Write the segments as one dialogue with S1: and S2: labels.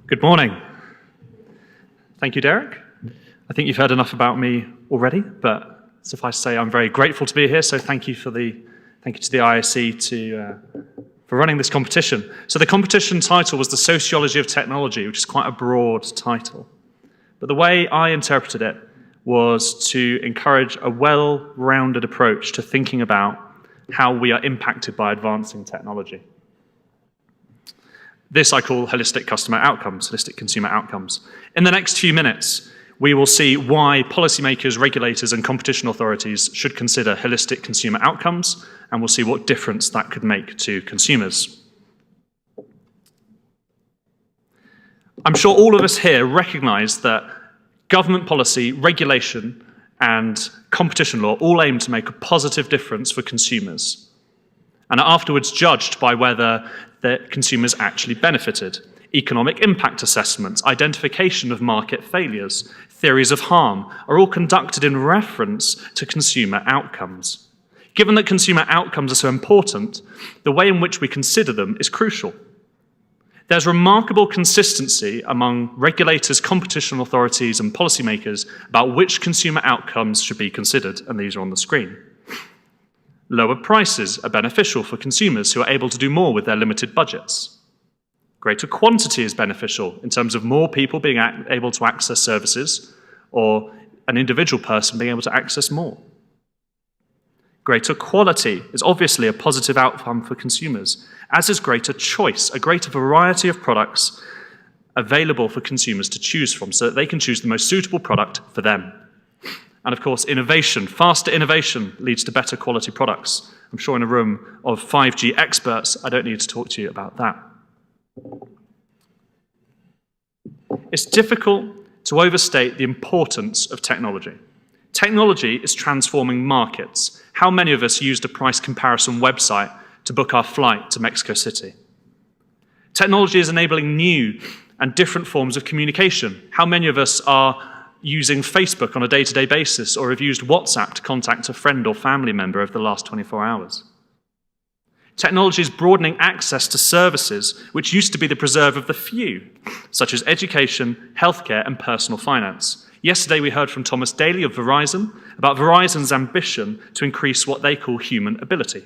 S1: Good morning. Thank you, Derek. I think you've heard enough about me already, but suffice to say I'm very grateful to be here, so thank you to the IIC for running this competition. So the competition title was the Sociology of Technology, which is quite a broad title. But the way I interpreted it was to encourage a well-rounded approach to thinking about how we are impacted by advancing technology. This I call holistic customer outcomes, holistic consumer outcomes. In the next few minutes, we will see why policymakers, regulators, and competition authorities should consider holistic consumer outcomes, and we'll see what difference that could make to consumers. I'm sure all of us here recognize that government policy, regulation, and competition law all aim to make a positive difference for consumers, and are afterwards judged by whether the consumers actually benefited. Economic impact assessments, identification of market failures, theories of harm are all conducted in reference to consumer outcomes. Given that consumer outcomes are so important, the way in which we consider them is crucial. There's remarkable consistency among regulators, competition authorities, and policymakers about which consumer outcomes should be considered, and these are on the screen. Lower prices are beneficial for consumers who are able to do more with their limited budgets. Greater quantity is beneficial in terms of more people being able to access services, or an individual person being able to access more. Greater quality is obviously a positive outcome for consumers, as is greater choice, a greater variety of products available for consumers to choose from so that they can choose the most suitable product for them. And of course, innovation, faster innovation leads to better quality products. I'm sure in a room of 5G experts, I don't need to talk to you about that. It's difficult to overstate the importance of technology. Technology is transforming markets. How many of us used a price comparison website to book our flight to Mexico City? Technology is enabling new and different forms of communication. How many of us are using Facebook on a day-to-day basis, or have used WhatsApp to contact a friend or family member over the last 24 hours? Technology is broadening access to services which used to be the preserve of the few, such as education, healthcare, and personal finance. Yesterday we heard from Thomas Daly of Verizon about Verizon's ambition to increase what they call human ability.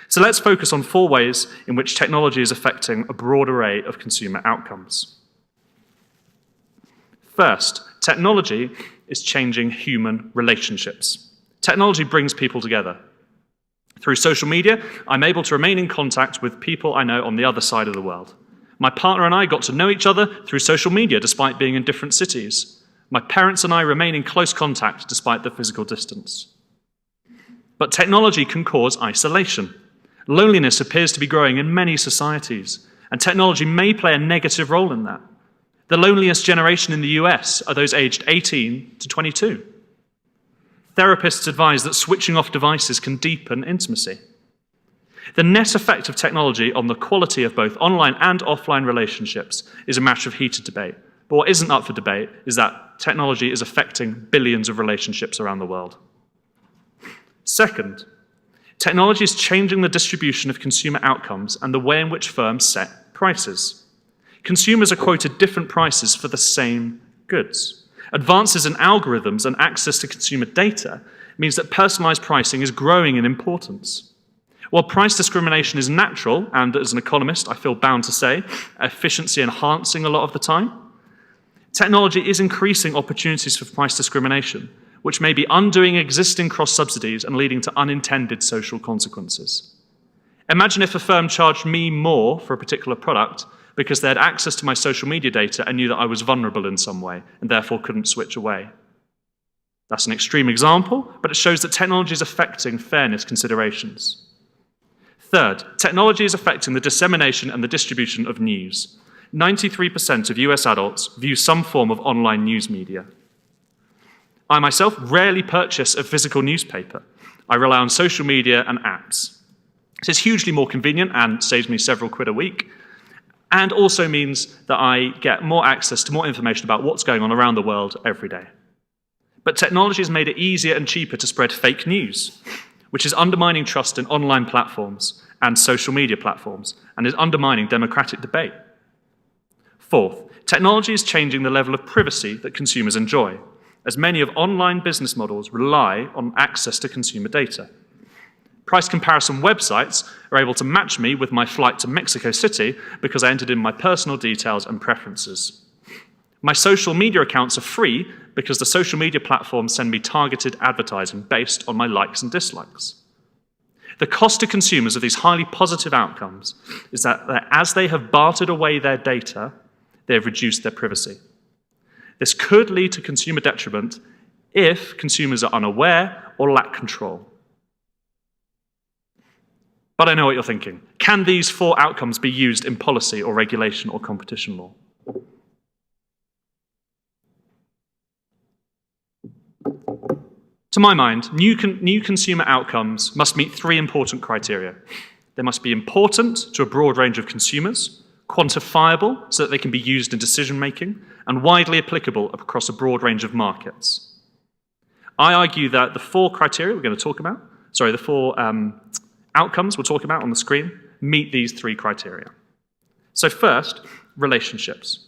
S1: So let's focus on 4 ways in which technology is affecting a broad array of consumer outcomes. First, technology is changing human relationships. Technology brings people together. Through social media, I'm able to remain in contact with people I know on the other side of the world. My partner and I got to know each other through social media despite being in different cities. My parents and I remain in close contact despite the physical distance. But technology can cause isolation. Loneliness appears to be growing in many societies, and technology may play a negative role in that. The loneliest generation in the US are those aged 18 to 22. Therapists advise that switching off devices can deepen intimacy. The net effect of technology on the quality of both online and offline relationships is a matter of heated debate. But what isn't up for debate is that technology is affecting billions of relationships around the world. Second, technology is changing the distribution of consumer outcomes and the way in which firms set prices. Consumers are quoted different prices for the same goods. Advances in algorithms and access to consumer data means that personalized pricing is growing in importance. While price discrimination is natural, and as an economist I feel bound to say, efficiency enhancing a lot of the time, technology is increasing opportunities for price discrimination, which may be undoing existing cross-subsidies and leading to unintended social consequences. Imagine if a firm charged me more for a particular product because they had access to my social media data and knew that I was vulnerable in some way and therefore couldn't switch away. That's an extreme example, but it shows that technology is affecting fairness considerations. Third, technology is affecting the dissemination and the distribution of news. 93% of US adults view some form of online news media. I myself rarely purchase a physical newspaper. I rely on social media and apps. This is hugely more convenient and saves me several quid a week, and also means that I get more access to more information about what's going on around the world every day. But technology has made it easier and cheaper to spread fake news, which is undermining trust in online platforms and social media platforms, and is undermining democratic debate. Fourth, technology is changing the level of privacy that consumers enjoy, as many of online business models rely on access to consumer data. Price comparison websites are able to match me with my flight to Mexico City because I entered in my personal details and preferences. My social media accounts are free because the social media platforms send me targeted advertising based on my likes and dislikes. The cost to consumers of these highly positive outcomes is that as they have bartered away their data, they have reduced their privacy. This could lead to consumer detriment if consumers are unaware or lack control. But I know what you're thinking. Can these 4 outcomes be used in policy or regulation or competition law? To my mind, new consumer outcomes must meet 3 important criteria. They must be important to a broad range of consumers, quantifiable so that they can be used in decision-making, and widely applicable across a broad range of markets. I argue that the 4 criteria we're going to talk about, the 4 outcomes we'll talk about on the screen, meet these 3 criteria. So first, relationships.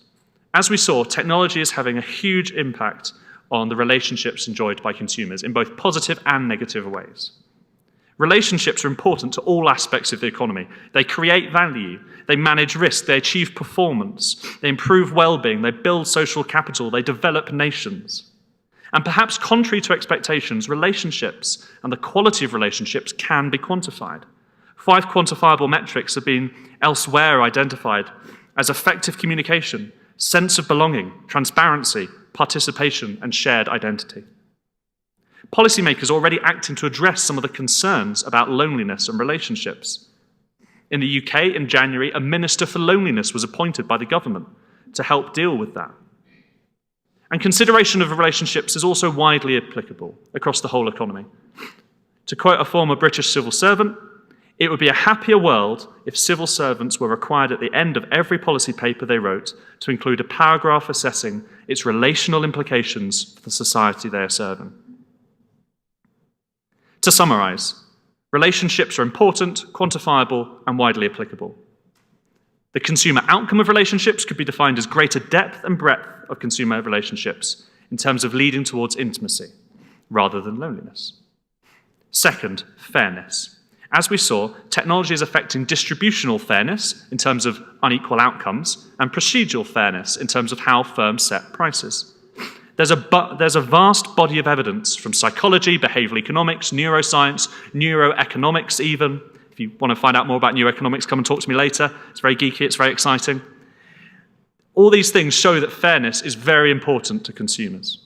S1: As we saw, technology is having a huge impact on the relationships enjoyed by consumers in both positive and negative ways. Relationships are important to all aspects of the economy. They create value, they manage risk, they achieve performance, they improve well-being, they build social capital, they develop nations. And perhaps contrary to expectations, relationships and the quality of relationships can be quantified. 5 quantifiable metrics have been elsewhere identified as effective communication, sense of belonging, transparency, participation, and shared identity. Policymakers are already acting to address some of the concerns about loneliness and relationships. In the UK, in January, a Minister for Loneliness was appointed by the government to help deal with that. And consideration of relationships is also widely applicable across the whole economy. To quote a former British civil servant, "It would be a happier world if civil servants were required at the end of every policy paper they wrote to include a paragraph assessing its relational implications for the society they are serving." To summarise, relationships are important, quantifiable, and widely applicable. The consumer outcome of relationships could be defined as greater depth and breadth of consumer relationships in terms of leading towards intimacy, rather than loneliness. Second, fairness. As we saw, technology is affecting distributional fairness in terms of unequal outcomes and procedural fairness in terms of how firms set prices. There's a vast body of evidence from psychology, behavioral economics, neuroscience, neuroeconomics even. If you want to find out more about neuroeconomics, come and talk to me later. It's very geeky, it's very exciting. All these things show that fairness is very important to consumers.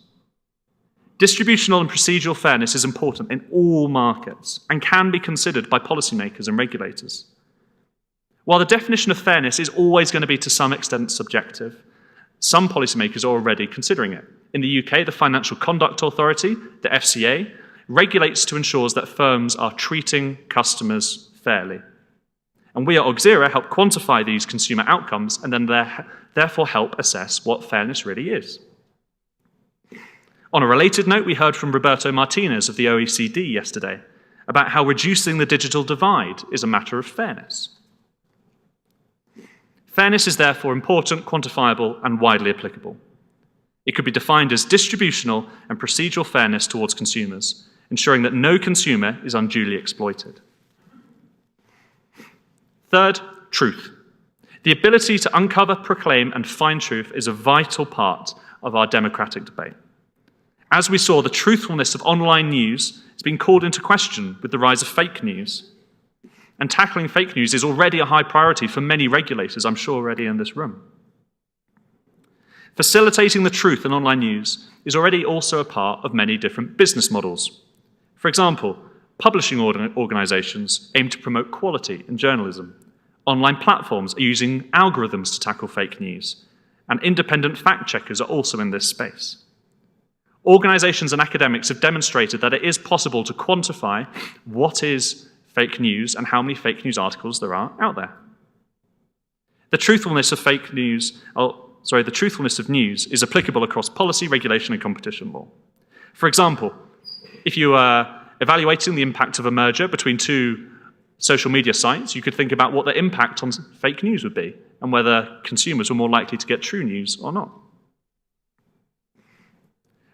S1: Distributional and procedural fairness is important in all markets and can be considered by policymakers and regulators. While the definition of fairness is always going to be to some extent subjective, some policymakers are already considering it. In the UK, the Financial Conduct Authority, the FCA, regulates to ensure that firms are treating customers fairly. And we at Oxera help quantify these consumer outcomes and then therefore help assess what fairness really is. On a related note, we heard from Roberto Martinez of the OECD yesterday about how reducing the digital divide is a matter of fairness. Fairness is therefore important, quantifiable, and widely applicable. It could be defined as distributional and procedural fairness towards consumers, ensuring that no consumer is unduly exploited. Third, truth. The ability to uncover, proclaim, and find truth is a vital part of our democratic debate. As we saw, the truthfulness of online news has been called into question with the rise of fake news. And tackling fake news is already a high priority for many regulators, I'm sure already in this room. Facilitating the truth in online news is already also a part of many different business models. For example, publishing organisations aim to promote quality in journalism. Online platforms are using algorithms to tackle fake news, and independent fact-checkers are also in this space. Organisations and academics have demonstrated that it is possible to quantify what is fake news and how many fake news articles there are out there. The truthfulness of news is applicable across policy, regulation, and competition law. For example, if you are evaluating the impact of a merger between two Social media sites, you could think about what the impact on fake news would be and whether consumers were more likely to get true news or not.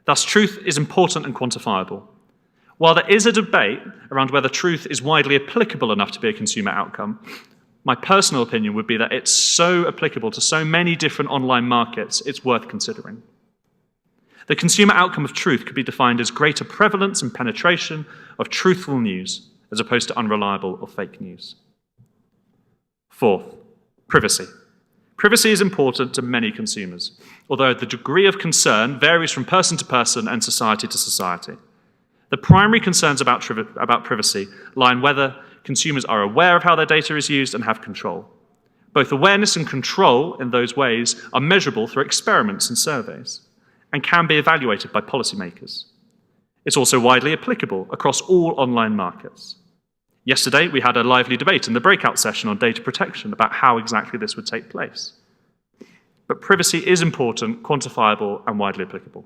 S1: Thus, truth is important and quantifiable. While there is a debate around whether truth is widely applicable enough to be a consumer outcome, my personal opinion would be that it's so applicable to so many different online markets, it's worth considering. The consumer outcome of truth could be defined as greater prevalence and penetration of truthful news as opposed to unreliable or fake news. Fourth, privacy. Privacy is important to many consumers, although the degree of concern varies from person to person and society to society. The primary concerns about privacy lie in whether consumers are aware of how their data is used and have control. Both awareness and control in those ways are measurable through experiments and surveys and can be evaluated by policymakers. It's also widely applicable across all online markets. Yesterday, we had a lively debate in the breakout session on data protection about how exactly this would take place. But privacy is important, quantifiable, and widely applicable.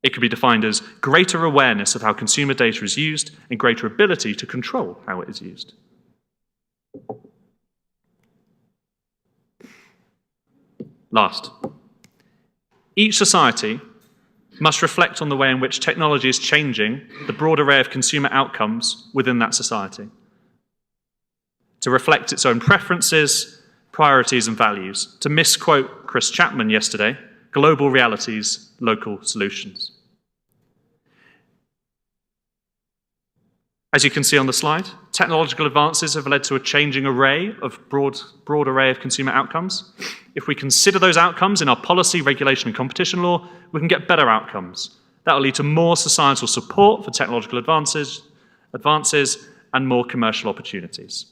S1: It could be defined as greater awareness of how consumer data is used and greater ability to control how it is used. Last, each society must reflect on the way in which technology is changing the broad array of consumer outcomes within that society, to reflect its own preferences, priorities, and values. To misquote Chris Chapman yesterday, global realities, local solutions. As you can see on the slide, technological advances have led to a changing broad array of consumer outcomes. If we consider those outcomes in our policy, regulation, and competition law, we can get better outcomes. That will lead to more societal support for technological advances and more commercial opportunities.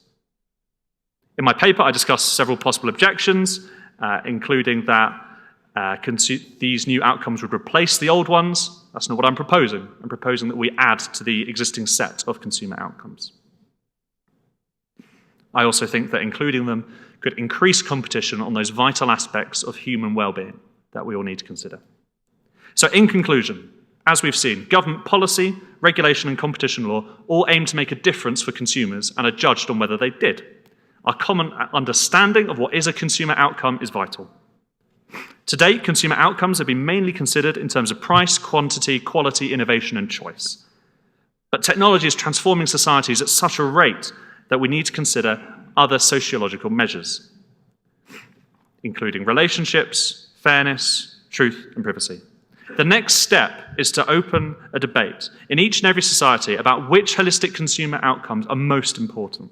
S1: In my paper, I discussed several possible objections, including that these new outcomes would replace the old ones. That's not what I'm proposing. I'm proposing that we add to the existing set of consumer outcomes. I also think that including them could increase competition on those vital aspects of human well-being that we all need to consider. So in conclusion, as we've seen, government policy, regulation, and competition law all aim to make a difference for consumers and are judged on whether they did. Our common understanding of what is a consumer outcome is vital. To date, consumer outcomes have been mainly considered in terms of price, quantity, quality, innovation, and choice. But technology is transforming societies at such a rate that we need to consider other sociological measures, including relationships, fairness, truth, and privacy. The next step is to open a debate in each and every society about which holistic consumer outcomes are most important.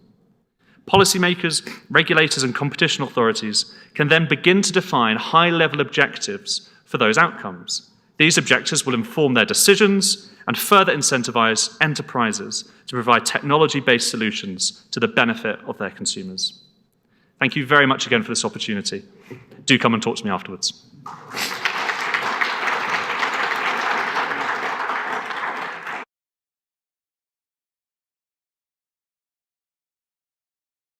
S1: Policymakers, regulators, and competition authorities can then begin to define high-level objectives for those outcomes. These objectives will inform their decisions and further incentivize enterprises to provide technology-based solutions to the benefit of their consumers. Thank you very much again for this opportunity. Do come and talk to me afterwards.